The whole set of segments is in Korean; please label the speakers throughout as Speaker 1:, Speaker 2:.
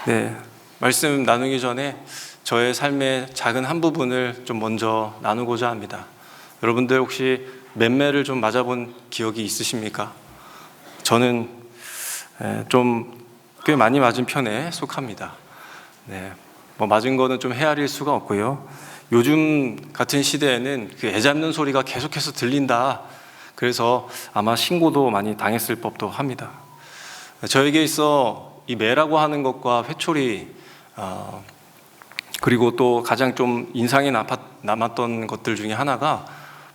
Speaker 1: 네, 말씀 나누기 전에 저의 삶의 작은 한 부분을 좀 먼저 나누고자 합니다. 여러분들 혹시 맴매를 좀 맞아본 기억이 있으십니까? 저는 좀 꽤 많이 맞은 편에 속합니다. 네, 뭐 맞은 거는 좀 헤아릴 수가 없고요. 요즘 같은 시대에는 그 애 잡는 소리가 계속해서 들린다. 그래서 아마 신고도 많이 당했을 법도 합니다. 저에게 있어 이 매라고 하는 것과 회초리, 그리고 또 가장 좀 인상에 남았던 것들 중에 하나가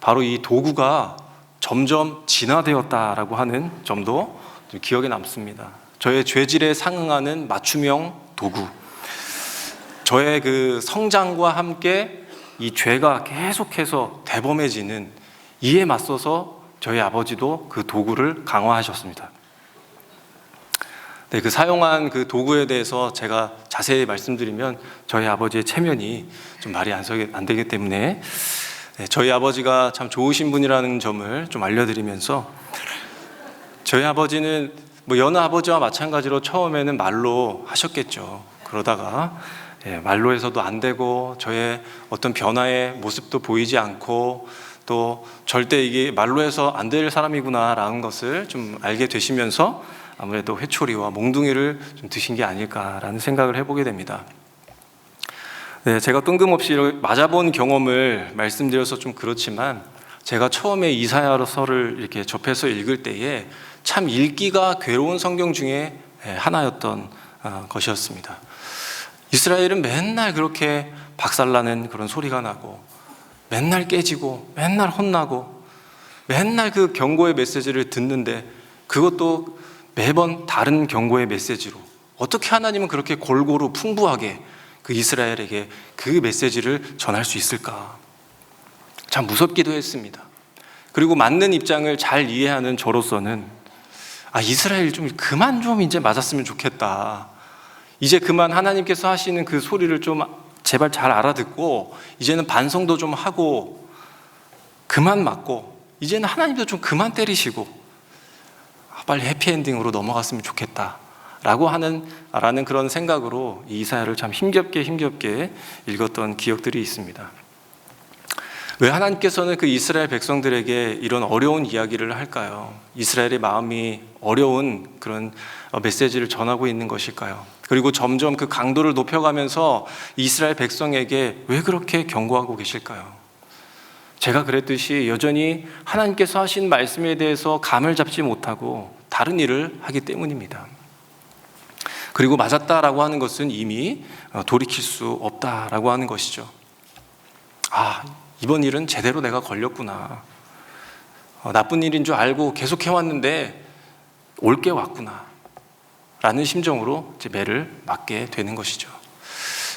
Speaker 1: 바로 이 도구가 점점 진화되었다라고 하는 점도 좀 기억에 남습니다. 저의 죄질에 상응하는 맞춤형 도구, 저의 그 성장과 함께 이 죄가 계속해서 대범해지는 이에 맞서서 저희 아버지도 그 도구를 강화하셨습니다. 네, 그 사용한 그 도구에 대해서 제가 자세히 말씀드리면 저희 아버지의 체면이 좀 말이 안 되기 때문에 저희 아버지가 참 좋으신 분이라는 점을 좀 알려드리면서, 저희 아버지는 뭐 여느 아버지와 마찬가지로 처음에는 말로 하셨겠죠. 그러다가 말로 해서도 안 되고 저의 어떤 변화의 모습도 보이지 않고 또 절대 이게 말로 해서 안 될 사람이구나라는 것을 좀 알게 되시면서 아무래도 회초리와 몽둥이를 좀 드신 게 아닐까라는 생각을 해보게 됩니다. 네, 제가 뜬금없이 맞아본 경험을 말씀드려서 좀 그렇지만, 제가 처음에 이사야서를 이렇게 접해서 읽을 때에 참 읽기가 괴로운 성경 중에 하나였던 것이었습니다. 이스라엘은 맨날 그렇게 박살나는 그런 소리가 나고, 맨날 깨지고, 맨날 혼나고, 맨날 그 경고의 메시지를 듣는데, 그것도 매번 다른 경고의 메시지로, 어떻게 하나님은 그렇게 골고루 풍부하게 그 이스라엘에게 그 메시지를 전할 수 있을까? 참 무섭기도 했습니다. 그리고 맞는 입장을 잘 이해하는 저로서는 이스라엘 좀 그만 좀 이제 맞았으면 좋겠다. 이제 그만 하나님께서 하시는 그 소리를 좀 제발 잘 알아듣고 이제는 반성도 좀 하고 그만 맞고 이제는 하나님도 좀 그만 때리시고 빨리 해피엔딩으로 넘어갔으면 좋겠다 라는 그런 생각으로 이 이사야를 참 힘겹게 읽었던 기억들이 있습니다. 왜 하나님께서는 그 이스라엘 백성들에게 이런 어려운 이야기를 할까요? 이스라엘의 마음이 어려운 그런 메시지를 전하고 있는 것일까요? 그리고 점점 그 강도를 높여가면서 이스라엘 백성에게 왜 그렇게 경고하고 계실까요? 제가 그랬듯이 여전히 하나님께서 하신 말씀에 대해서 감을 잡지 못하고 다른 일을 하기 때문입니다. 그리고 맞았다라고 하는 것은 이미 돌이킬 수 없다라고 하는 것이죠. 이번 일은 제대로 내가 걸렸구나. 나쁜 일인 줄 알고 계속 해왔는데 올 게 왔구나. 라는 심정으로 이제 매를 맞게 되는 것이죠.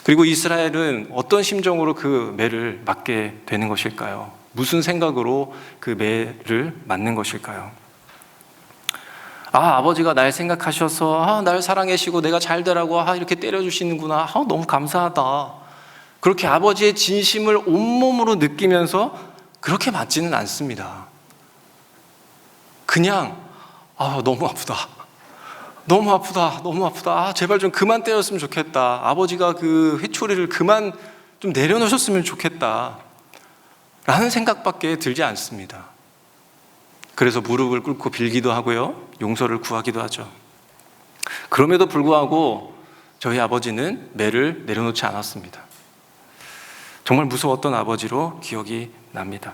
Speaker 1: 그리고 이스라엘은 어떤 심정으로 그 매를 맞게 되는 것일까요? 무슨 생각으로 그 매를 맞는 것일까요? 아버지가 날 생각하셔서 날 사랑하시고 내가 잘 되라고 이렇게 때려주시는구나. 너무 감사하다. 그렇게 아버지의 진심을 온몸으로 느끼면서 그렇게 맞지는 않습니다. 그냥 너무 아프다. 너무 아프다. 제발 좀 그만 때렸으면 좋겠다. 아버지가 그 회초리를 그만 좀 내려놓으셨으면 좋겠다. 라는 생각밖에 들지 않습니다. 그래서 무릎을 꿇고 빌기도 하고요. 용서를 구하기도 하죠. 그럼에도 불구하고 저희 아버지는 매를 내려놓지 않았습니다. 정말 무서웠던 아버지로 기억이 납니다.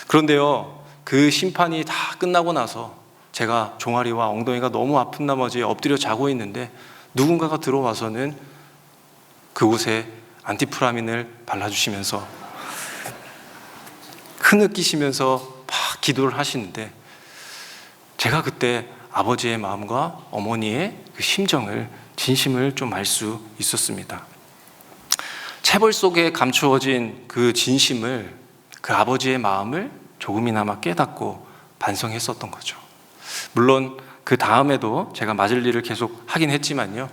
Speaker 1: 그런데요, 그 심판이 다 끝나고 나서 제가 종아리와 엉덩이가 너무 아픈 나머지 엎드려 자고 있는데 누군가가 들어와서는 그곳에 안티프라민을 발라주시면서 흐느끼시면서 막 기도를 하시는데, 제가 그때 아버지의 마음과 어머니의 그 진심을 좀 알 수 있었습니다. 체벌 속에 감추어진 그 진심을, 그 아버지의 마음을 조금이나마 깨닫고 반성했었던 거죠. 물론 그 다음에도 제가 맞을 일을 계속 하긴 했지만요,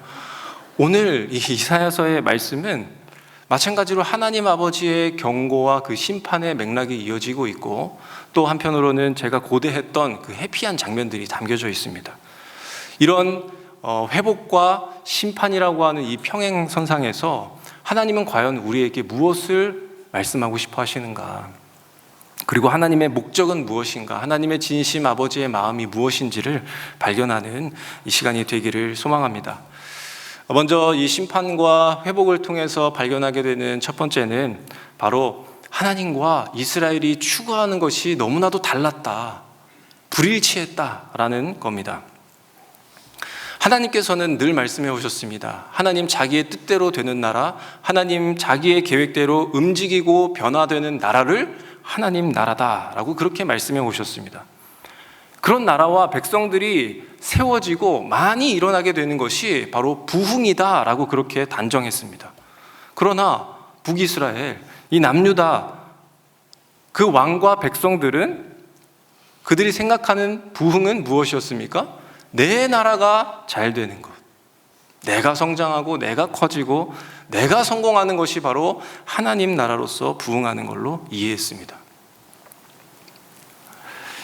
Speaker 1: 오늘 이 이사야서의 말씀은 마찬가지로 하나님 아버지의 경고와 그 심판의 맥락이 이어지고 있고, 또 한편으로는 제가 고대했던 그 해피한 장면들이 담겨져 있습니다. 이런 회복과 심판이라고 하는 이 평행선상에서 하나님은 과연 우리에게 무엇을 말씀하고 싶어 하시는가? 그리고 하나님의 목적은 무엇인가? 하나님의 진심 아버지의 마음이 무엇인지를 발견하는 이 시간이 되기를 소망합니다. 먼저 이 심판과 회복을 통해서 발견하게 되는 첫 번째는 바로 하나님과 이스라엘이 추구하는 것이 너무나도 달랐다, 불일치했다라는 겁니다. 하나님께서는 늘 말씀해 오셨습니다. 하나님 자기의 뜻대로 되는 나라, 하나님 자기의 계획대로 움직이고 변화되는 나라를 하나님 나라다라고 그렇게 말씀해 오셨습니다. 그런 나라와 백성들이 세워지고 많이 일어나게 되는 것이 바로 부흥이다라고 그렇게 단정했습니다. 그러나 북이스라엘, 이 남유다, 그 왕과 백성들은 그들이 생각하는 부흥은 무엇이었습니까? 내 나라가 잘 되는 것, 내가 성장하고 내가 커지고 내가 성공하는 것이 바로 하나님 나라로서 부흥하는 걸로 이해했습니다.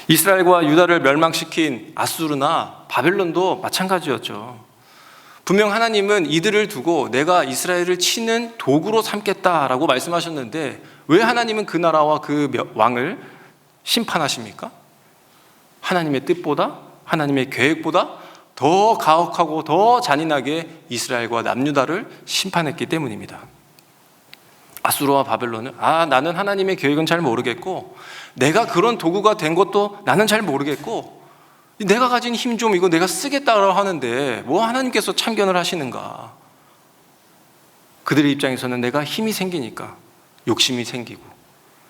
Speaker 1: 이스라엘과 유다를 멸망시킨 아수르나 바벨론도 마찬가지였죠. 분명 하나님은 이들을 두고 내가 이스라엘을 치는 도구로 삼겠다라고 말씀하셨는데 왜 하나님은 그 나라와 그 왕을 심판하십니까? 하나님의 뜻보다, 하나님의 계획보다 더 가혹하고 더 잔인하게 이스라엘과 남유다를 심판했기 때문입니다. 아수르와 바벨론은 나는 하나님의 계획은 잘 모르겠고 내가 그런 도구가 된 것도 나는 잘 모르겠고 내가 가진 힘 좀 이거 내가 쓰겠다고 하는데 뭐 하나님께서 참견을 하시는가? 그들의 입장에서는 내가 힘이 생기니까 욕심이 생기고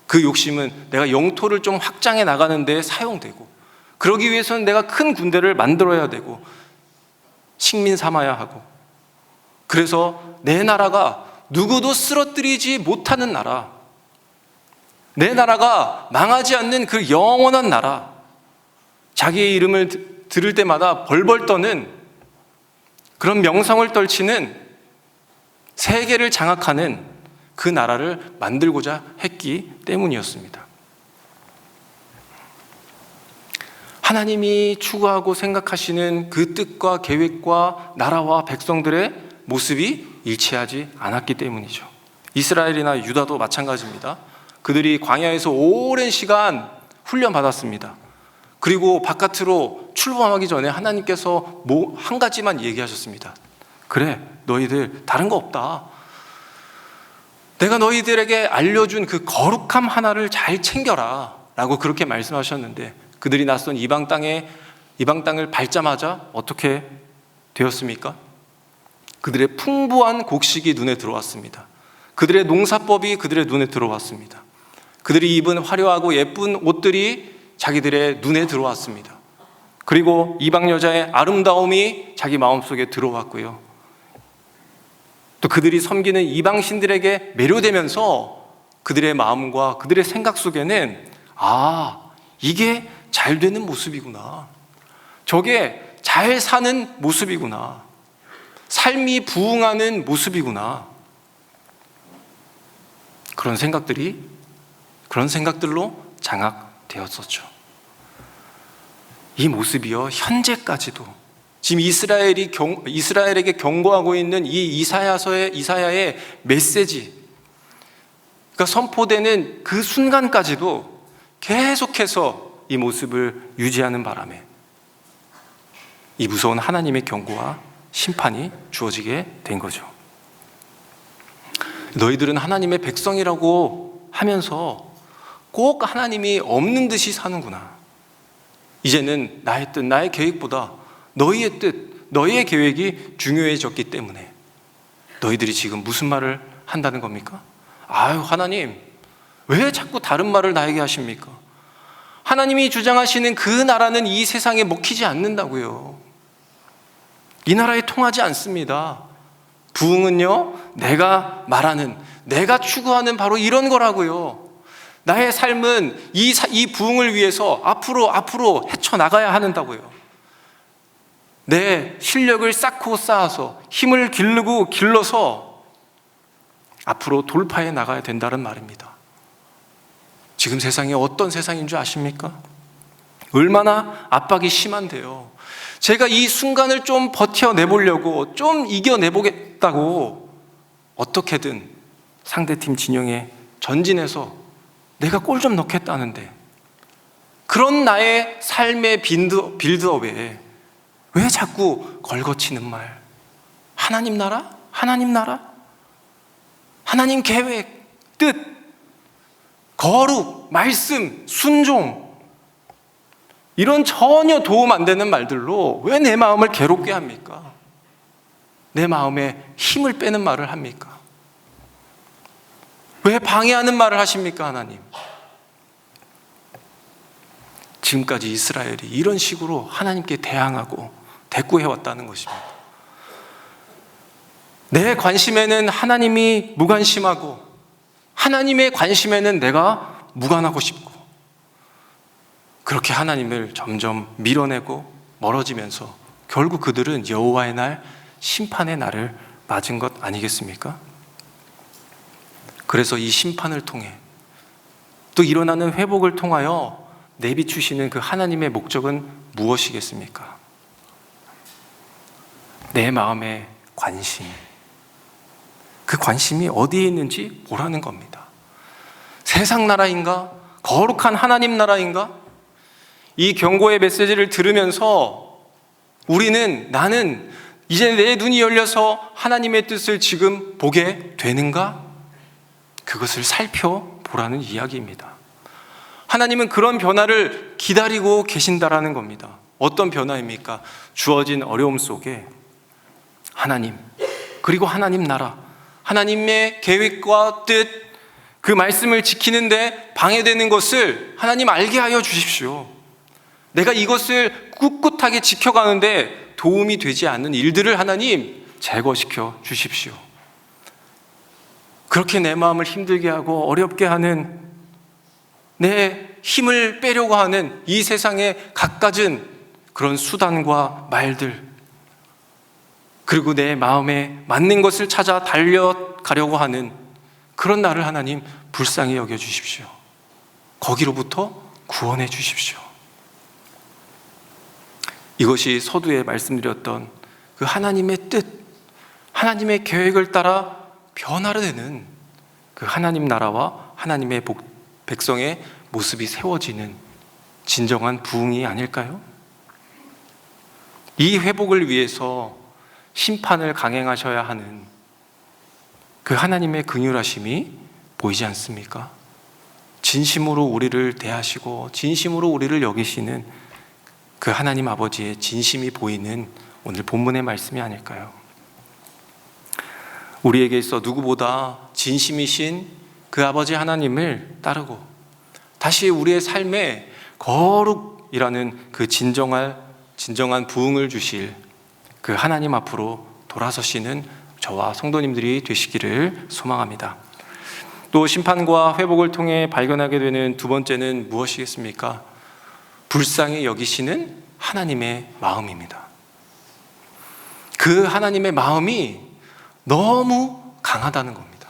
Speaker 1: 그 욕심은 내가 영토를 좀 확장해 나가는 데 사용되고 그러기 위해서는 내가 큰 군대를 만들어야 되고 식민 삼아야 하고 그래서 내 나라가 누구도 쓰러뜨리지 못하는 나라, 내 나라가 망하지 않는 그 영원한 나라, 자기의 이름을 들을 때마다 벌벌 떠는 그런 명성을 떨치는 세계를 장악하는 그 나라를 만들고자 했기 때문이었습니다. 하나님이 추구하고 생각하시는 그 뜻과 계획과 나라와 백성들의 모습이 일치하지 않았기 때문이죠. 이스라엘이나 유다도 마찬가지입니다. 그들이 광야에서 오랜 시간 훈련받았습니다. 그리고 바깥으로 출범하기 전에 하나님께서 한 가지만 얘기하셨습니다. 그래, 너희들 다른 거 없다. 내가 너희들에게 알려준 그 거룩함 하나를 잘 챙겨라 라고 그렇게 말씀하셨는데 그들이 낯선 이방 땅을 밟자마자 어떻게 되었습니까? 그들의 풍부한 곡식이 눈에 들어왔습니다. 그들의 농사법이 그들의 눈에 들어왔습니다. 그들이 입은 화려하고 예쁜 옷들이 자기들의 눈에 들어왔습니다. 그리고 이방 여자의 아름다움이 자기 마음속에 들어왔고요. 또 그들이 섬기는 이방 신들에게 매료되면서 그들의 마음과 그들의 생각 속에는 이게 잘 되는 모습이구나. 저게 잘 사는 모습이구나. 삶이 부흥하는 모습이구나. 그런 생각들로 장악되었었죠. 이 모습이요, 현재까지도 지금 이스라엘에게 경고하고 있는 이 이사야의 메시지, 그러니까 선포되는 그 순간까지도 계속해서 이 모습을 유지하는 바람에 이 무서운 하나님의 경고와 심판이 주어지게 된 거죠. 너희들은 하나님의 백성이라고 하면서 꼭 하나님이 없는 듯이 사는구나. 이제는 나의 뜻, 나의 계획보다 너희의 뜻, 너희의 계획이 중요해졌기 때문에 너희들이 지금 무슨 말을 한다는 겁니까? 하나님, 왜 자꾸 다른 말을 나에게 하십니까? 하나님이 주장하시는 그 나라는 이 세상에 먹히지 않는다고요. 이 나라에 통하지 않습니다. 부흥은요, 내가 말하는, 내가 추구하는 바로 이런 거라고요. 나의 삶은 이 부흥을 위해서 앞으로 헤쳐나가야 하는다고요. 내 실력을 쌓아서 힘을 길러서 앞으로 돌파해 나가야 된다는 말입니다. 지금 세상이 어떤 세상인 줄 아십니까? 얼마나 압박이 심한데요. 제가 이 순간을 좀 버텨내보려고, 좀 이겨내보겠다고 어떻게든 상대팀 진영에 전진해서 내가 골 좀 넣겠다는데, 그런 나의 삶의 빌드업에 왜 자꾸 걸거치는 말, 하나님 나라? 하나님 나라? 하나님 계획, 뜻, 거룩, 말씀, 순종, 이런 전혀 도움 안 되는 말들로 왜 내 마음을 괴롭게 합니까? 내 마음에 힘을 빼는 말을 합니까? 왜 방해하는 말을 하십니까, 하나님? 지금까지 이스라엘이 이런 식으로 하나님께 대항하고 대꾸해왔다는 것입니다. 내 관심에는 하나님이 무관심하고, 하나님의 관심에는 내가 무관하고 싶고, 그렇게 하나님을 점점 밀어내고 멀어지면서 결국 그들은 여호와의 날, 심판의 날을 맞은 것 아니겠습니까? 그래서 이 심판을 통해 또 일어나는 회복을 통하여 내비추시는 그 하나님의 목적은 무엇이겠습니까? 내 마음의 관심, 그 관심이 어디에 있는지 보라는 겁니다. 세상 나라인가? 거룩한 하나님 나라인가? 이 경고의 메시지를 들으면서 나는 이제 내 눈이 열려서 하나님의 뜻을 지금 보게 되는가? 그것을 살펴보라는 이야기입니다. 하나님은 그런 변화를 기다리고 계신다라는 겁니다. 어떤 변화입니까? 주어진 어려움 속에 하나님, 그리고 하나님 나라, 하나님의 계획과 뜻, 그 말씀을 지키는데 방해되는 것을 하나님 알게 하여 주십시오. 내가 이것을 꿋꿋하게 지켜가는데 도움이 되지 않는 일들을 하나님 제거시켜 주십시오. 그렇게 내 마음을 힘들게 하고 어렵게 하는, 내 힘을 빼려고 하는 이 세상의 갖가진 그런 수단과 말들, 그리고 내 마음에 맞는 것을 찾아 달려가려고 하는 그런 나를 하나님 불쌍히 여겨주십시오. 거기로부터 구원해 주십시오. 이것이 서두에 말씀드렸던 그 하나님의 뜻, 하나님의 계획을 따라 변화되는 그 하나님 나라와 하나님의 백성의 모습이 세워지는 진정한 부흥이 아닐까요? 이 회복을 위해서 심판을 강행하셔야 하는 그 하나님의 긍휼하심이 보이지 않습니까? 진심으로 우리를 대하시고 진심으로 우리를 여기시는 그 하나님 아버지의 진심이 보이는 오늘 본문의 말씀이 아닐까요? 우리에게 있어 누구보다 진심이신 그 아버지 하나님을 따르고 다시 우리의 삶에 거룩이라는 그 진정한 부흥을 주실 그 하나님 앞으로 돌아서시는 저와 성도님들이 되시기를 소망합니다. 또 심판과 회복을 통해 발견하게 되는 두 번째는 무엇이겠습니까? 불쌍히 여기시는 하나님의 마음입니다. 그 하나님의 마음이 너무 강하다는 겁니다.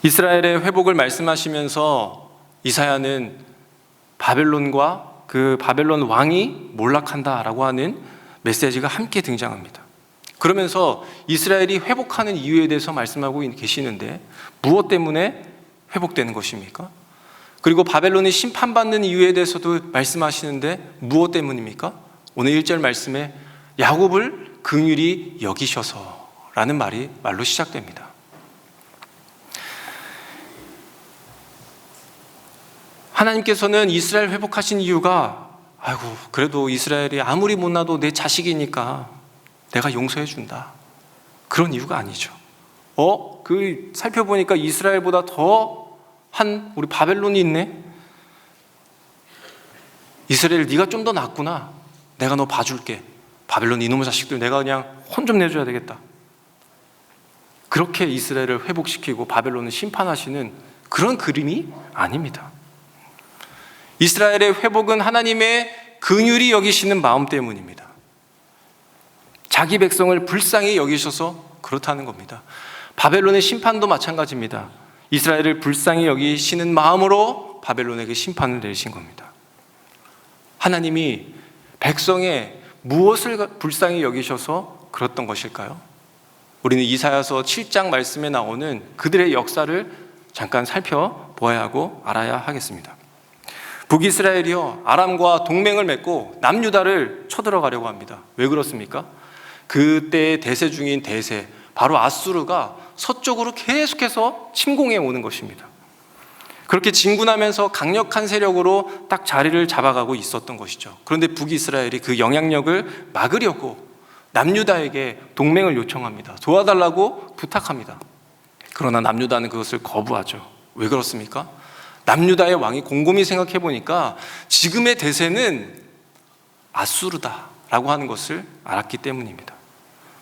Speaker 1: 이스라엘의 회복을 말씀하시면서 이사야는 바벨론과 그 바벨론 왕이 몰락한다라고 하는 메시지가 함께 등장합니다. 그러면서 이스라엘이 회복하는 이유에 대해서 말씀하고 계시는데 무엇 때문에 회복되는 것입니까? 그리고 바벨론이 심판받는 이유에 대해서도 말씀하시는데 무엇 때문입니까? 오늘 1절 말씀에 야곱을 긍휼히 여기셔서 라는 말로 시작됩니다. 하나님께서는 이스라엘 회복하신 이유가 그래도 이스라엘이 아무리 못나도 내 자식이니까 내가 용서해 준다, 그런 이유가 아니죠. 살펴보니까 이스라엘보다 더한 우리 바벨론이 있네. 이스라엘 네가 좀 더 낫구나. 내가 너 봐줄게. 바벨론 이놈의 자식들 내가 그냥 혼 좀 내줘야 되겠다. 그렇게 이스라엘을 회복시키고 바벨론을 심판하시는 그런 그림이 아닙니다. 이스라엘의 회복은 하나님의 긍휼히 여기시는 마음 때문입니다. 자기 백성을 불쌍히 여기셔서 그렇다는 겁니다. 바벨론의 심판도 마찬가지입니다. 이스라엘을 불쌍히 여기시는 마음으로 바벨론에게 심판을 내리신 겁니다. 하나님이 백성의 무엇을 불쌍히 여기셔서 그랬던 것일까요? 우리는 이사야서 7장 말씀에 나오는 그들의 역사를 잠깐 살펴보아야 하고 알아야 하겠습니다. 북이스라엘이요, 아람과 동맹을 맺고 남유다를 쳐들어가려고 합니다. 왜 그렇습니까? 그때 대세 중인 대세, 바로 아수르가 서쪽으로 계속해서 침공해 오는 것입니다. 그렇게 진군하면서 강력한 세력으로 딱 자리를 잡아가고 있었던 것이죠. 그런데 북이스라엘이 그 영향력을 막으려고 남유다에게 동맹을 요청합니다. 도와달라고 부탁합니다. 그러나 남유다는 그것을 거부하죠. 왜 그렇습니까? 남유다의 왕이 곰곰이 생각해 보니까 지금의 대세는 아수르다라고 하는 것을 알았기 때문입니다.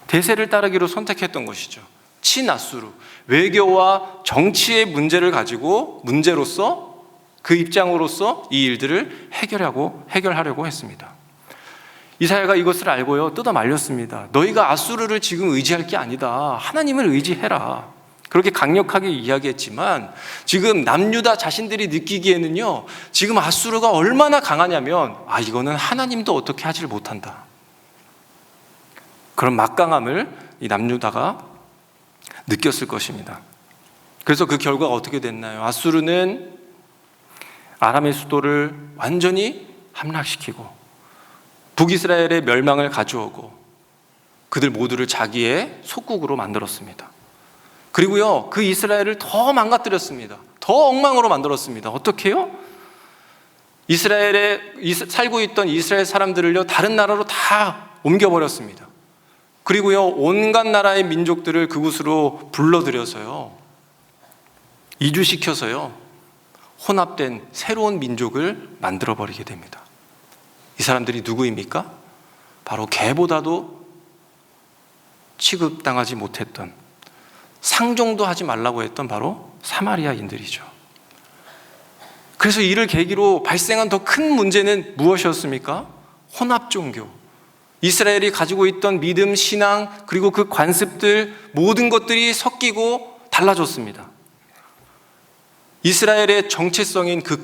Speaker 1: 대세를 따르기로 선택했던 것이죠. 친아수르, 외교와 정치의 문제를 가지고 문제로서 그 입장으로서 이 일들을 해결하려고 했습니다. 이사야가 이것을 알고요, 뜯어 말렸습니다. 너희가 아수르를 지금 의지할 게 아니다. 하나님을 의지해라. 그렇게 강력하게 이야기했지만 지금 남유다 자신들이 느끼기에는요, 지금 아수르가 얼마나 강하냐면 이거는 하나님도 어떻게 하지를 못한다. 그런 막강함을 이 남유다가 느꼈을 것입니다. 그래서 그 결과가 어떻게 됐나요? 아수르는 아람의 수도를 완전히 함락시키고 북이스라엘의 멸망을 가져오고 그들 모두를 자기의 속국으로 만들었습니다. 그리고요, 그 이스라엘을 더 망가뜨렸습니다. 더 엉망으로 만들었습니다. 어떻게 해요? 이스라엘에 살고 있던 이스라엘 사람들을요, 다른 나라로 다 옮겨버렸습니다. 그리고요, 온갖 나라의 민족들을 그곳으로 불러들여서요, 이주시켜서요, 혼합된 새로운 민족을 만들어버리게 됩니다. 이 사람들이 누구입니까? 바로 개보다도 취급당하지 못했던, 상종도 하지 말라고 했던 바로 사마리아인들이죠. 그래서 이를 계기로 발생한 더 큰 문제는 무엇이었습니까? 혼합 종교. 이스라엘이 가지고 있던 믿음, 신앙, 그리고 그 관습들, 모든 것들이 섞이고 달라졌습니다. 이스라엘의 정체성인 그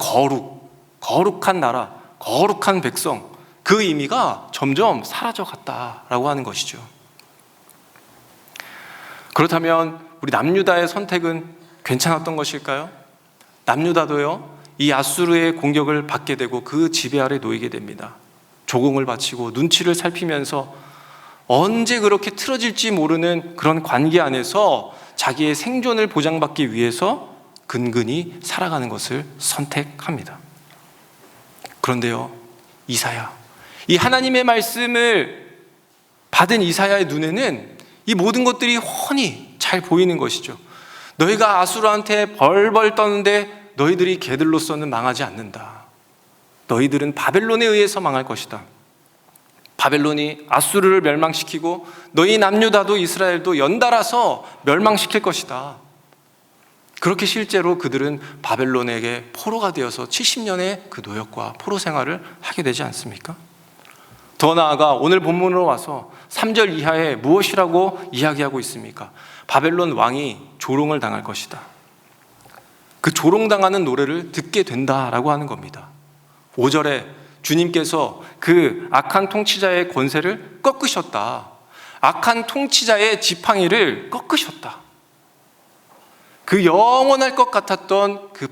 Speaker 1: 거룩한 나라, 거룩한 백성, 그 의미가 점점 사라져 갔다라고 하는 것이죠. 그렇다면 우리 남유다의 선택은 괜찮았던 것일까요? 남유다도요, 이 아수르의 공격을 받게 되고 그 지배 아래 놓이게 됩니다. 조공을 바치고 눈치를 살피면서 언제 그렇게 틀어질지 모르는 그런 관계 안에서 자기의 생존을 보장받기 위해서 근근히 살아가는 것을 선택합니다. 그런데요, 이사야, 이 하나님의 말씀을 받은 이사야의 눈에는 이 모든 것들이 훤히 잘 보이는 것이죠. 너희가 아수르한테 벌벌 떠는데 너희들이 개들로서는 망하지 않는다. 너희들은 바벨론에 의해서 망할 것이다. 바벨론이 아수르를 멸망시키고 너희 남유다도 이스라엘도 연달아서 멸망시킬 것이다. 그렇게 실제로 그들은 바벨론에게 포로가 되어서 70년의 그 노역과 포로 생활을 하게 되지 않습니까? 더 나아가 오늘 본문으로 와서 3절 이하에 무엇이라고 이야기하고 있습니까? 바벨론 왕이 조롱을 당할 것이다. 그 조롱당하는 노래를 듣게 된다라고 하는 겁니다. 5절에 주님께서 그 악한 통치자의 권세를 꺾으셨다. 악한 통치자의 지팡이를 꺾으셨다. 그 영원할 것 같았던 그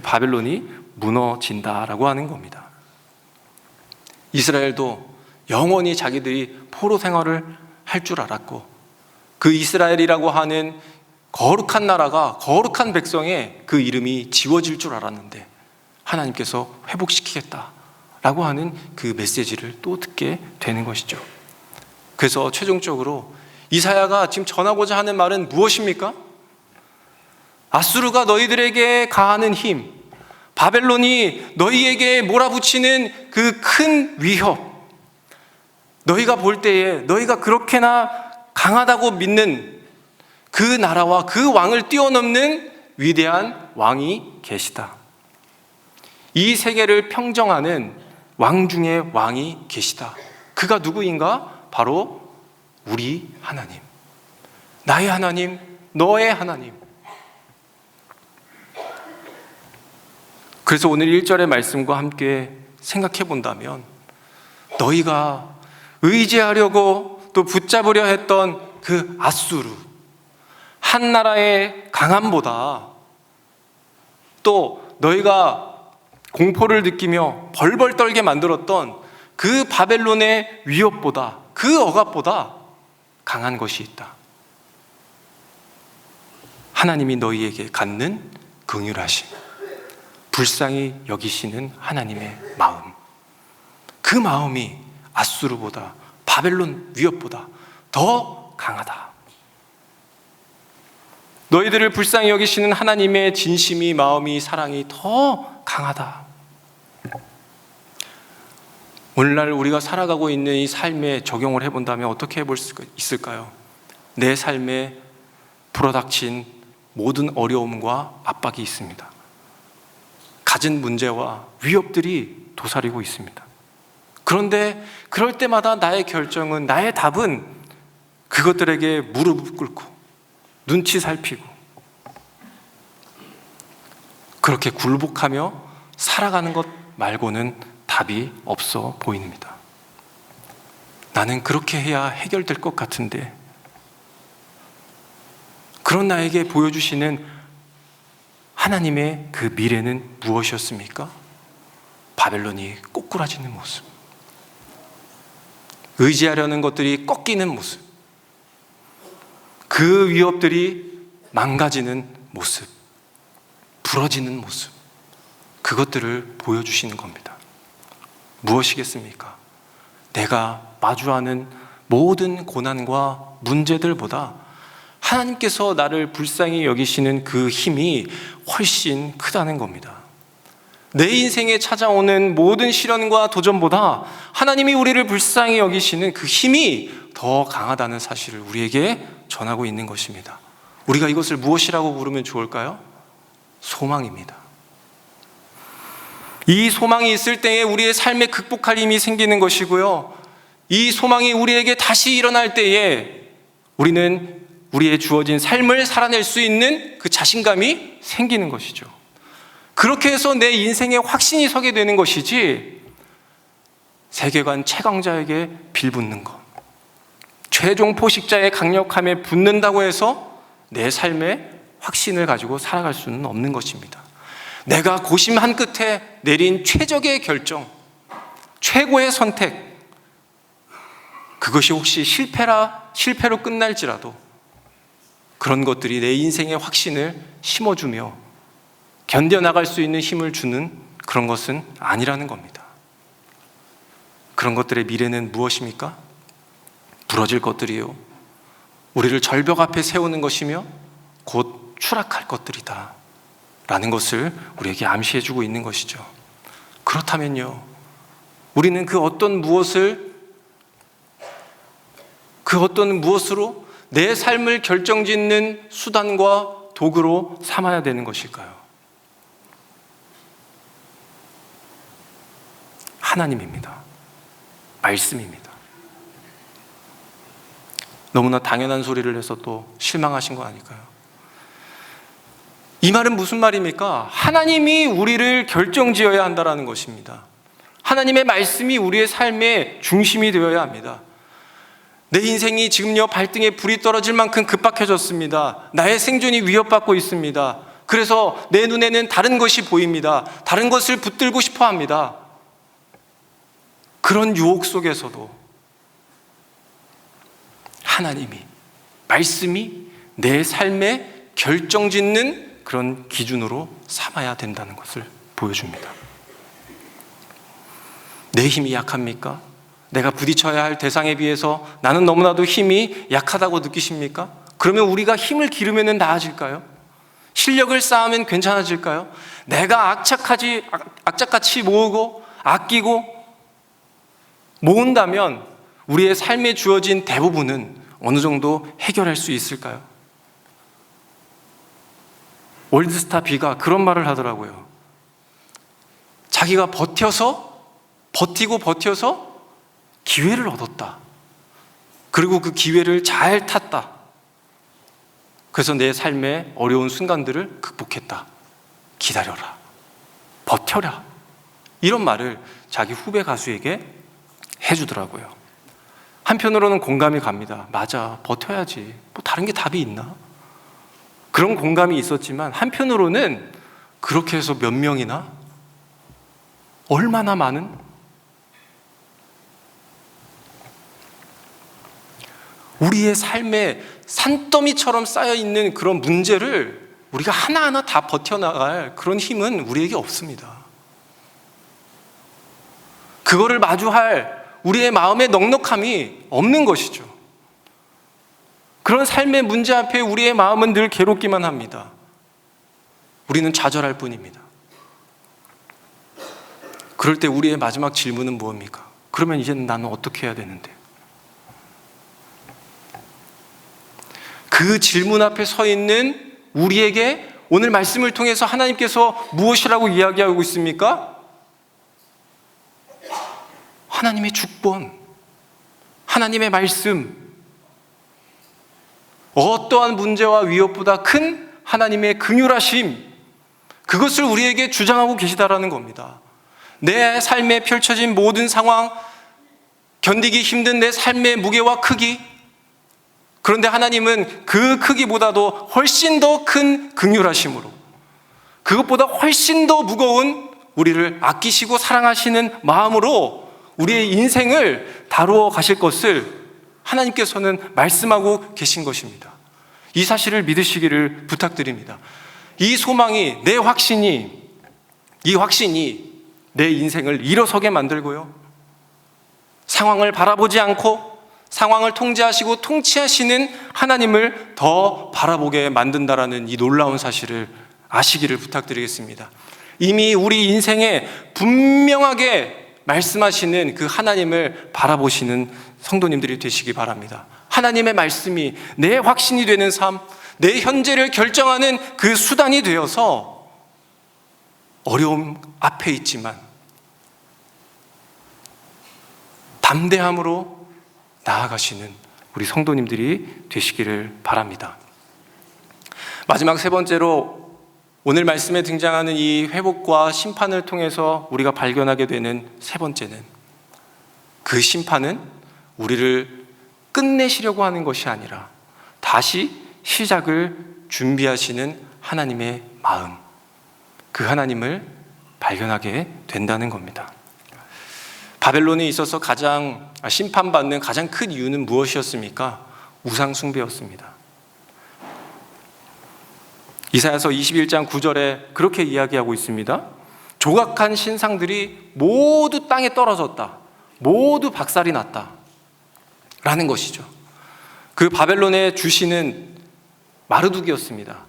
Speaker 1: 바벨론이 무너진다라고 하는 겁니다. 이스라엘도 영원히 자기들이 포로 생활을 할 줄 알았고 그 이스라엘이라고 하는 거룩한 나라가, 거룩한 백성의 그 이름이 지워질 줄 알았는데 하나님께서 회복시키겠다라고 하는 그 메시지를 또 듣게 되는 것이죠. 그래서 최종적으로 이사야가 지금 전하고자 하는 말은 무엇입니까? 아수르가 너희들에게 가하는 힘, 바벨론이 너희에게 몰아붙이는 그 큰 위협, 너희가 볼 때에 너희가 그렇게나 강하다고 믿는 그 나라와 그 왕을 뛰어넘는 위대한 왕이 계시다. 이 세계를 평정하는 왕 중에 왕이 계시다. 그가 누구인가? 바로 우리 하나님, 나의 하나님, 너의 하나님, 그래서 오늘 1절의 말씀과 함께 생각해 본다면, 너희가 의지하려고 또 붙잡으려 했던 그 아수르, 한 나라의 강함보다, 또 너희가 공포를 느끼며 벌벌 떨게 만들었던 그 바벨론의 위협보다, 그 억압보다 강한 것이 있다. 하나님이 너희에게 갖는 긍휼하심, 불쌍히 여기시는 하나님의 마음, 그 마음이 아수르보다, 바벨론 위협보다 더 강하다. 너희들을 불쌍히 여기시는 하나님의 진심이, 마음이, 사랑이 더 강하다. 오늘날 우리가 살아가고 있는 이 삶에 적용을 해본다면 어떻게 해볼 수 있을까요? 내 삶에 불어닥친 모든 어려움과 압박이 있습니다. 갖은 문제와 위협들이 도사리고 있습니다. 그런데 그럴 때마다 나의 결정은, 나의 답은 그것들에게 무릎을 꿇고 눈치 살피고 그렇게 굴복하며 살아가는 것 말고는 답이 없어 보입니다. 나는 그렇게 해야 해결될 것 같은데, 그런 나에게 보여주시는 하나님의 그 미래는 무엇이었습니까? 바벨론이 꼬꾸라지는 모습, 의지하려는 것들이 꺾이는 모습, 그 위협들이 망가지는 모습, 부러지는 모습, 그것들을 보여주시는 겁니다. 무엇이겠습니까? 내가 마주하는 모든 고난과 문제들보다 하나님께서 나를 불쌍히 여기시는 그 힘이 훨씬 크다는 겁니다. 내 인생에 찾아오는 모든 시련과 도전보다 하나님이 우리를 불쌍히 여기시는 그 힘이 더 강하다는 사실을 우리에게 전하고 있는 것입니다. 우리가 이것을 무엇이라고 부르면 좋을까요? 소망입니다. 이 소망이 있을 때에 우리의 삶에 극복할 힘이 생기는 것이고요, 이 소망이 우리에게 다시 일어날 때에 우리는 우리의 주어진 삶을 살아낼 수 있는 그 자신감이 생기는 것이죠. 그렇게 해서 내 인생에 확신이 서게 되는 것이지, 세계관 최강자에게 빌붙는 것, 최종 포식자의 강력함에 붙는다고 해서 내 삶에 확신을 가지고 살아갈 수는 없는 것입니다. 내가 고심 한 끝에 내린 최적의 결정, 최고의 선택, 그것이 혹시 실패로 끝날지라도 그런 것들이 내 인생의 확신을 심어주며 견뎌나갈 수 있는 힘을 주는 그런 것은 아니라는 겁니다. 그런 것들의 미래는 무엇입니까? 부러질 것들이요, 우리를 절벽 앞에 세우는 것이며 곧 추락할 것들이다 라는 것을 우리에게 암시해주고 있는 것이죠. 그렇다면요, 우리는 그 어떤 무엇으로 내 삶을 결정짓는 수단과 도구로 삼아야 되는 것일까요? 하나님입니다. 말씀입니다. 너무나 당연한 소리를 해서 또 실망하신 거 아닐까요? 이 말은 무슨 말입니까? 하나님이 우리를 결정지어야 한다는 것입니다. 하나님의 말씀이 우리의 삶의 중심이 되어야 합니다. 내 인생이 지금요 발등에 불이 떨어질 만큼 급박해졌습니다. 나의 생존이 위협받고 있습니다. 그래서 내 눈에는 다른 것이 보입니다. 다른 것을 붙들고 싶어 합니다. 그런 유혹 속에서도 하나님이, 말씀이 내 삶에 결정짓는 그런 기준으로 삼아야 된다는 것을 보여줍니다. 내 힘이 약합니까? 내가 부딪혀야 할 대상에 비해서 나는 너무나도 힘이 약하다고 느끼십니까? 그러면 우리가 힘을 기르면 나아질까요? 실력을 쌓으면 괜찮아질까요? 내가 악착같이 모으고 아끼고 모은다면 우리의 삶에 주어진 대부분은 어느 정도 해결할 수 있을까요? 월드스타 B가 그런 말을 하더라고요. 자기가 버티고 버텨서 기회를 얻었다. 그리고 그 기회를 잘 탔다. 그래서 내 삶의 어려운 순간들을 극복했다. 기다려라. 버텨라. 이런 말을 자기 후배 가수에게 해주더라고요. 한편으로는 공감이 갑니다. 맞아, 버텨야지. 뭐 다른 게 답이 있나? 그런 공감이 있었지만 한편으로는 그렇게 해서 몇 명이나? 얼마나 많은? 우리의 삶에 산더미처럼 쌓여있는 그런 문제를 우리가 하나하나 다 버텨나갈 그런 힘은 우리에게 없습니다. 그거를 마주할 우리의 마음의 넉넉함이 없는 것이죠. 그런 삶의 문제 앞에 우리의 마음은 늘 괴롭기만 합니다. 우리는 좌절할 뿐입니다. 그럴 때 우리의 마지막 질문은 무엇입니까? 그러면 이제는 나는 어떻게 해야 되는데? 그 질문 앞에 서 있는 우리에게 오늘 말씀을 통해서 하나님께서 무엇이라고 이야기하고 있습니까? 하나님의 주권, 하나님의 말씀, 어떠한 문제와 위협보다 큰 하나님의 긍휼하심, 그것을 우리에게 주장하고 계시다라는 겁니다. 내 삶에 펼쳐진 모든 상황, 견디기 힘든 내 삶의 무게와 크기, 그런데 하나님은 그 크기보다도 훨씬 더 큰 긍휼하심으로, 그것보다 훨씬 더 무거운 우리를 아끼시고 사랑하시는 마음으로 우리의 인생을 다루어 가실 것을 하나님께서는 말씀하고 계신 것입니다. 이 사실을 믿으시기를 부탁드립니다. 이 소망이, 내 확신이, 이 확신이 내 인생을 일어서게 만들고요, 상황을 바라보지 않고 상황을 통제하시고 통치하시는 하나님을 더 바라보게 만든다라는 이 놀라운 사실을 아시기를 부탁드리겠습니다. 이미 우리 인생에 분명하게 말씀하시는 그 하나님을 바라보시는 성도님들이 되시기 바랍니다. 하나님의 말씀이 내 확신이 되는 삶, 내 현재를 결정하는 그 수단이 되어서 어려움 앞에 있지만 담대함으로 나아가시는 우리 성도님들이 되시기를 바랍니다. 마지막 세 번째로 오늘 말씀에 등장하는 이 회복과 심판을 통해서 우리가 발견하게 되는 세 번째는, 그 심판은 우리를 끝내시려고 하는 것이 아니라 다시 시작을 준비하시는 하나님의 마음, 그 하나님을 발견하게 된다는 겁니다. 바벨론에 있어서 심판받는 가장 큰 이유는 무엇이었습니까? 우상 숭배였습니다. 이사야서 21장 9절에 그렇게 이야기하고 있습니다. 조각한 신상들이 모두 땅에 떨어졌다, 모두 박살이 났다 라는 것이죠. 그 바벨론의 주신은 마르둑이었습니다.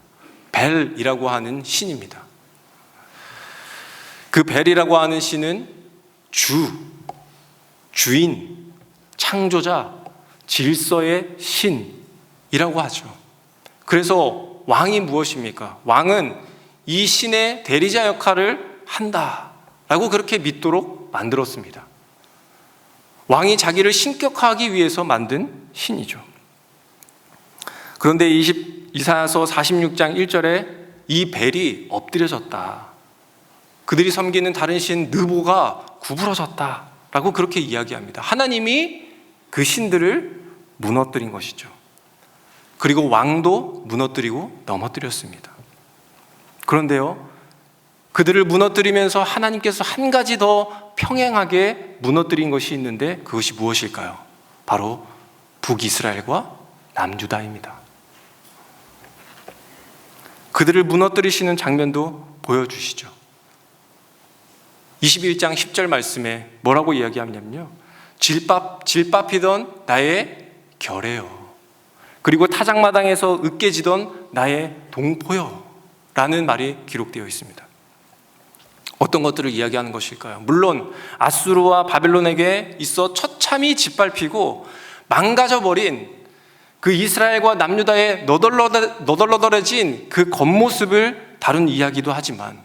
Speaker 1: 벨이라고 하는 신입니다. 그 벨이라고 하는 신은 주인, 창조자, 질서의 신이라고 하죠. 그래서 왕이 무엇입니까? 왕은 이 신의 대리자 역할을 한다라고 그렇게 믿도록 만들었습니다. 왕이 자기를 신격화하기 위해서 만든 신이죠. 그런데 이사야서 46장 1절에 이 벨이 엎드려졌다, 그들이 섬기는 다른 신 느보가 구부러졌다라고 그렇게 이야기합니다. 하나님이 그 신들을 무너뜨린 것이죠. 그리고 왕도 무너뜨리고 넘어뜨렸습니다. 그런데요, 그들을 무너뜨리면서 하나님께서 한 가지 더 평행하게 무너뜨린 것이 있는데 그것이 무엇일까요? 바로 북이스라엘과 남유다입니다. 그들을 무너뜨리시는 장면도 보여주시죠. 21장 10절 말씀에 뭐라고 이야기하냐면요, 질밥이던 나의 결애여, 그리고 타작마당에서 으깨지던 나의 동포여 라는 말이 기록되어 있습니다. 어떤 것들을 이야기하는 것일까요? 물론 아수르와 바벨론에게 있어 처참히 짓밟히고 망가져버린 그 이스라엘과 남유다의 너덜너덜해진 그 겉모습을 다룬 이야기도 하지만,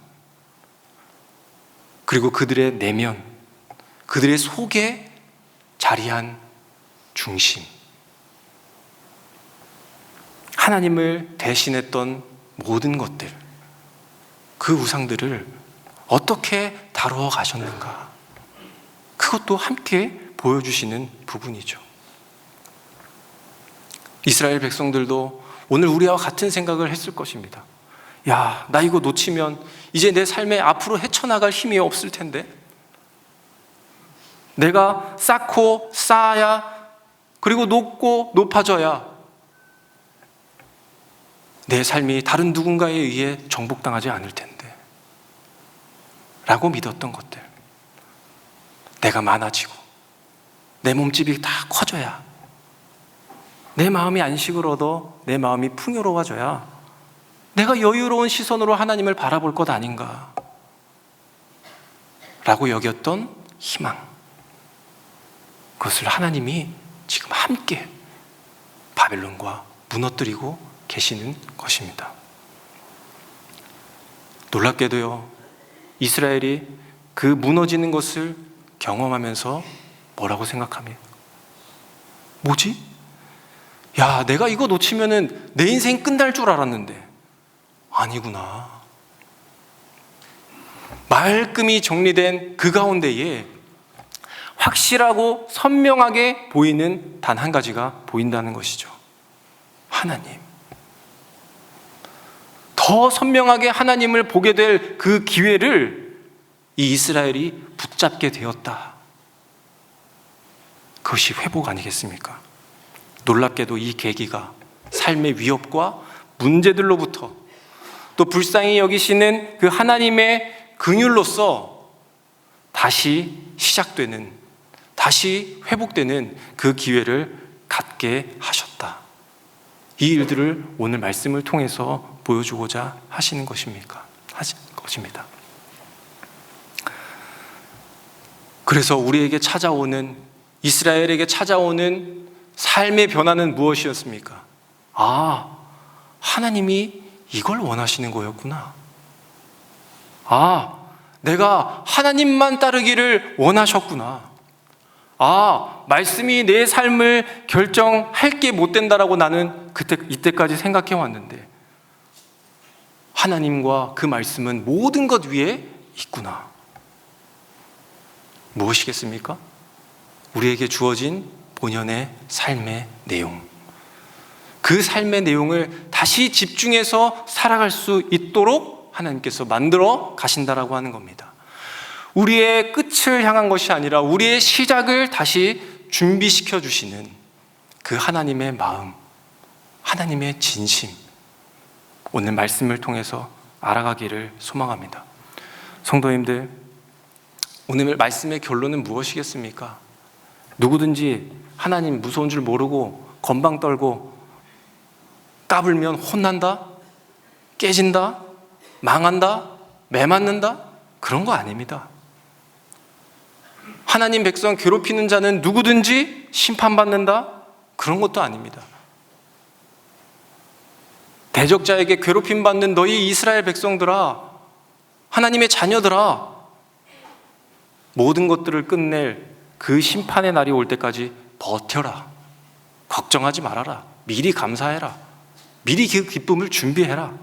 Speaker 1: 그리고 그들의 내면, 그들의 속에 자리한 중심, 하나님을 대신했던 모든 것들, 그 우상들을 어떻게 다루어 가셨는가, 그것도 함께 보여주시는 부분이죠. 이스라엘 백성들도 오늘 우리와 같은 생각을 했을 것입니다. 야, 나 이거 놓치면 이제 내 삶에 앞으로 헤쳐나갈 힘이 없을 텐데, 내가 쌓고 쌓아야, 그리고 높고 높아져야 내 삶이 다른 누군가에 의해 정복당하지 않을 텐데 라고 믿었던 것들, 내가 많아지고 내 몸집이 다 커져야, 내 마음이 안식을 얻어 내 마음이 풍요로워져야 내가 여유로운 시선으로 하나님을 바라볼 것 아닌가 라고 여겼던 희망, 그것을 하나님이 지금 함께 바벨론과 무너뜨리고 계시는 것입니다. 놀랍게도요, 이스라엘이 그 무너지는 것을 경험하면서 뭐라고 생각하며, 뭐지? 야, 내가 이거 놓치면은 내 인생 끝날 줄 알았는데 아니구나. 말끔히 정리된 그 가운데에 확실하고 선명하게 보이는 단 한 가지가 보인다는 것이죠. 하나님. 더 선명하게 하나님을 보게 될 그 기회를 이 이스라엘이 붙잡게 되었다. 그것이 회복 아니겠습니까? 놀랍게도 이 계기가 삶의 위협과 문제들로부터, 또 불쌍히 여기시는 그 하나님의 긍휼로서 다시 시작되는, 다시 회복되는 그 기회를 갖게 하셨다. 이 일들을 오늘 말씀을 통해서 보여주고자 하시는 것입니다. 그래서 우리에게 찾아오는, 이스라엘에게 찾아오는 삶의 변화는 무엇이었습니까? 아, 하나님이 이걸 원하시는 거였구나. 아, 내가 하나님만 따르기를 원하셨구나. 아, 말씀이 내 삶을 결정할 게 못 된다라고 나는 이때까지 생각해 왔는데, 하나님과 그 말씀은 모든 것 위에 있구나. 무엇이겠습니까? 우리에게 주어진 본연의 삶의 내용, 그 삶의 내용을 다시 집중해서 살아갈 수 있도록 하나님께서 만들어 가신다라고 하는 겁니다. 우리의 끝을 향한 것이 아니라 우리의 시작을 다시 준비시켜 주시는 그 하나님의 마음, 하나님의 진심, 오늘 말씀을 통해서 알아가기를 소망합니다. 성도님들, 오늘 말씀의 결론은 무엇이겠습니까? 누구든지 하나님 무서운 줄 모르고 건방 떨고 까불면 혼난다, 깨진다, 망한다, 매 맞는다, 그런 거 아닙니다. 하나님 백성 괴롭히는 자는 누구든지 심판받는다, 그런 것도 아닙니다. 대적자에게 괴롭힘받는 너희 이스라엘 백성들아, 하나님의 자녀들아, 모든 것들을 끝낼 그 심판의 날이 올 때까지 버텨라. 걱정하지 말아라. 미리 감사해라. 미리 그 기쁨을 준비해라.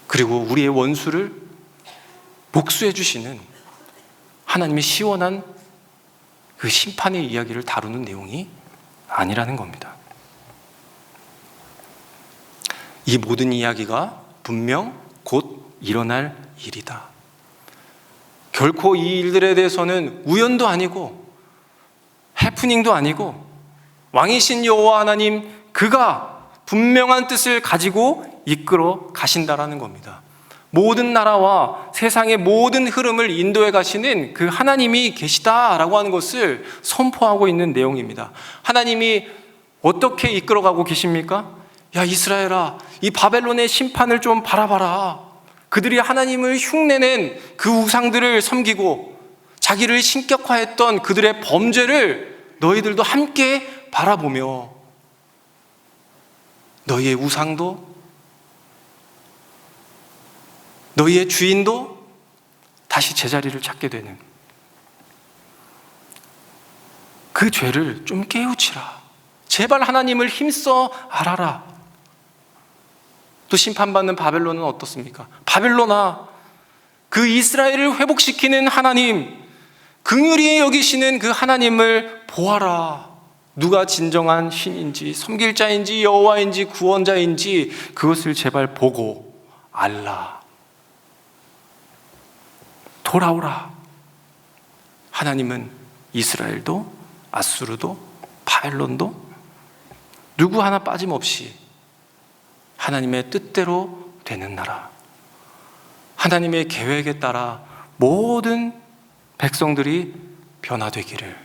Speaker 1: 그리고 우리의 원수를 복수해 주시는 하나님의 시원한 그 심판의 이야기를 다루는 내용이 아니라는 겁니다. 이 모든 이야기가 분명 곧 일어날 일이다. 결코 이 일들에 대해서는 우연도 아니고 해프닝도 아니고 왕이신 여호와 하나님, 그가 분명한 뜻을 가지고 이끌어 가신다라는 겁니다. 모든 나라와 세상의 모든 흐름을 인도해 가시는 그 하나님이 계시다라고 하는 것을 선포하고 있는 내용입니다. 하나님이 어떻게 이끌어가고 계십니까? 야, 이스라엘아, 이 바벨론의 심판을 좀 바라봐라. 그들이 하나님을 흉내낸 그 우상들을 섬기고 자기를 신격화했던 그들의 범죄를 너희들도 함께 바라보며 너희의 우상도, 너희의 주인도 다시 제자리를 찾게 되는 그 죄를 좀 깨우치라. 제발 하나님을 힘써 알아라. 또 심판받는 바벨론은 어떻습니까? 바벨론아, 그 이스라엘을 회복시키는 하나님, 긍휼히 여기시는 그 하나님을 보아라. 누가 진정한 신인지, 섬길 자인지, 여호와인지, 구원자인지 그것을 제발 보고 알라. 돌아오라. 하나님은 이스라엘도, 아수르도, 바벨론도 누구 하나 빠짐없이 하나님의 뜻대로 되는 나라, 하나님의 계획에 따라 모든 백성들이 변화되기를,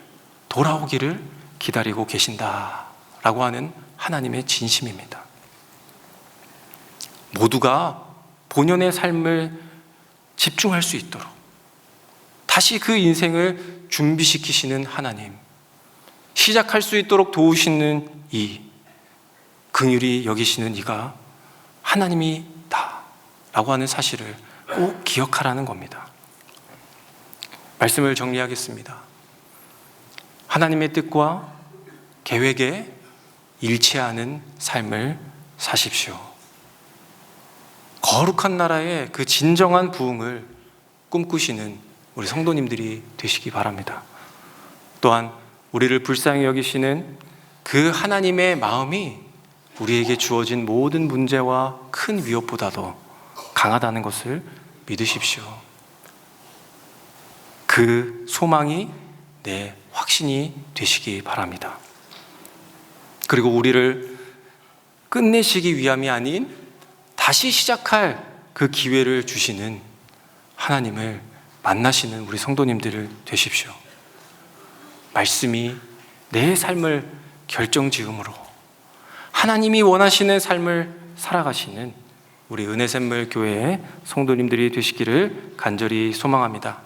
Speaker 1: 돌아오기를 기다리고 계신다라고 하는 하나님의 진심입니다. 모두가 본연의 삶을 집중할 수 있도록 다시 그 인생을 준비시키시는 하나님, 시작할 수 있도록 도우시는 이, 긍휼히 여기시는 이가 하나님이다 라고 하는 사실을 꼭 기억하라는 겁니다. 말씀을 정리하겠습니다. 하나님의 뜻과 계획에 일치하는 삶을 사십시오. 거룩한 나라의 그 진정한 부흥을 꿈꾸시는 우리 성도님들이 되시기 바랍니다. 또한 우리를 불쌍히 여기시는 그 하나님의 마음이 우리에게 주어진 모든 문제와 큰 위협보다도 강하다는 것을 믿으십시오. 그 소망이 내 확신이 되시기 바랍니다. 그리고 우리를 끝내시기 위함이 아닌 다시 시작할 그 기회를 주시는 하나님을 만나시는 우리 성도님들 되십시오. 말씀이 내 삶을 결정지음으로 하나님이 원하시는 삶을 살아가시는 우리 은혜샘물 교회의 성도님들이 되시기를 간절히 소망합니다.